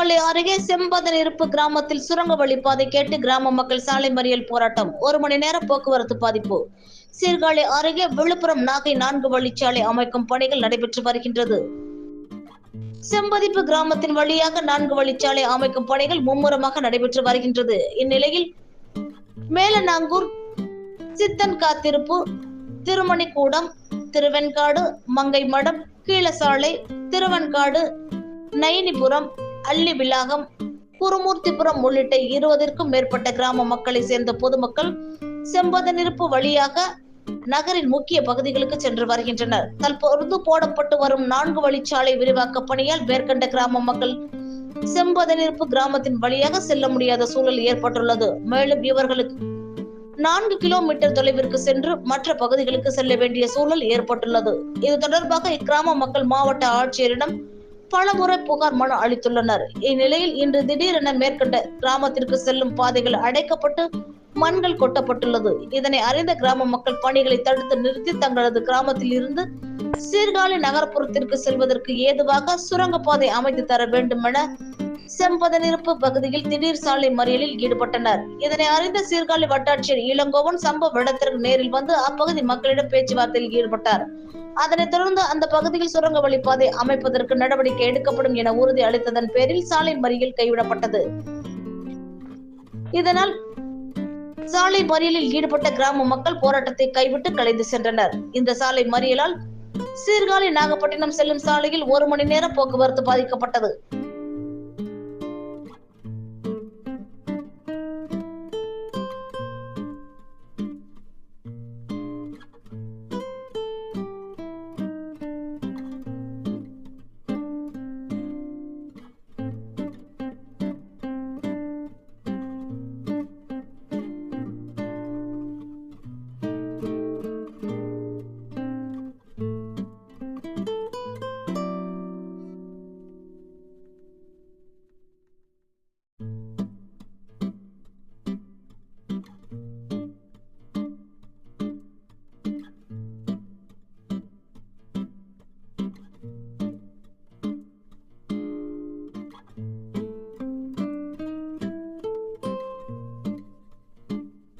சீர்காழி அருகே செம்பதனிருப்பு கிராமத்தில் சுரங்க வழிப்பாதை கேட்டு கிராம மக்கள் சாலை மறியல் போராட்டம். 1 மணி நேர போக்குவரத்து பாதிப்பு. சீர்காழி அருகே விழுப்புரம் நாகை 4 வழிச்சாலை அமைக்கும் பணிகள் நடைபெற்று வருகின்றது. செம்பதிப்பு கிராமத்தின் வழியாக 4 வழிச்சாலை அமைக்கும் பணிகள் மும்முரமாக நடைபெற்று வருகின்றது. இந்நிலையில் மேலநாங்கூர், சித்தன்காத்திருப்பு, திருமணிக்கூடம், திருவெண்காடு, மங்கைமடம், கீழசாலை, திருவெண்காடு, நயினிபுரம், அள்ளிவிளாகம், குருமூர்த்திபுரம் உள்ளிட்ட 20க்கும் மேற்பட்ட கிராம மக்களை சேர்ந்த பொதுமக்கள் செம்பதனிருப்பு வழியாக நகரின் முக்கிய பகுதிகளுக்கு சென்று வருகின்றனர். தற்போது போடப்பட்டு வரும் 4 வழிச்சாலை விரிவாக்க பணியால் மேற்கண்ட கிராம மக்கள் செம்பதனிருப்பு கிராமத்தின் வழியாக செல்ல முடியாத சூழல் ஏற்பட்டுள்ளது. மேலும் இவர்களுக்கு 4 கிலோமீட்டர் தொலைவிற்கு சென்று மற்ற பகுதிகளுக்கு செல்ல வேண்டிய சூழல் ஏற்பட்டுள்ளது. இது தொடர்பாக இக்கிராம மக்கள் மாவட்ட ஆட்சியரிடம் பலமுறை புகார் மனு அளித்துள்ளனர். இந்நிலையில் இன்று திடீரென மேற்கண்ட கிராமத்திற்கு செல்லும் பாதைகள் அடைக்கப்பட்டு மண்கள் கொட்டப்பட்டுள்ளது. இதனை அறிந்த கிராம மக்கள் பணிகளை தடுத்து நிறுத்தி தங்களது கிராமத்தில் இருந்து சீர்காழி நகர்ப்புறத்திற்கு செல்வதற்கு ஏதுவாக சுரங்கப்பாதை அமைத்து தர வேண்டும் என செம்பதனிருப்பு பகுதியில் திடீர் சாலை மறியலில் ஈடுபட்டனர். இதனை அறிந்த சீர்காழி வட்டாட்சியர் இளங்கோவன் சம்பவ இடத்திற்கு நேரில் வந்து அப்பகுதி மக்களிடம் பேச்சுவார்த்தையில் ஈடுபட்டார். அதனைத் தொடர்ந்து அந்த பகுதியில் சுரங்க வழிப்பாதை அமைப்பதற்கு நடவடிக்கை எடுக்கப்படும் என உறுதி அளித்ததன் பேரில் சாலை மறியல் கைவிடப்பட்டது. இதனால் சாலை மறியலில் ஈடுபட்ட கிராம மக்கள் போராட்டத்தை கைவிட்டு கலைந்து சென்றனர். இந்த சாலை மறியலால் சீர்காழி நாகப்பட்டினம் செல்லும் சாலையில் 1 மணி நேர போக்குவரத்து பாதிக்கப்பட்டது.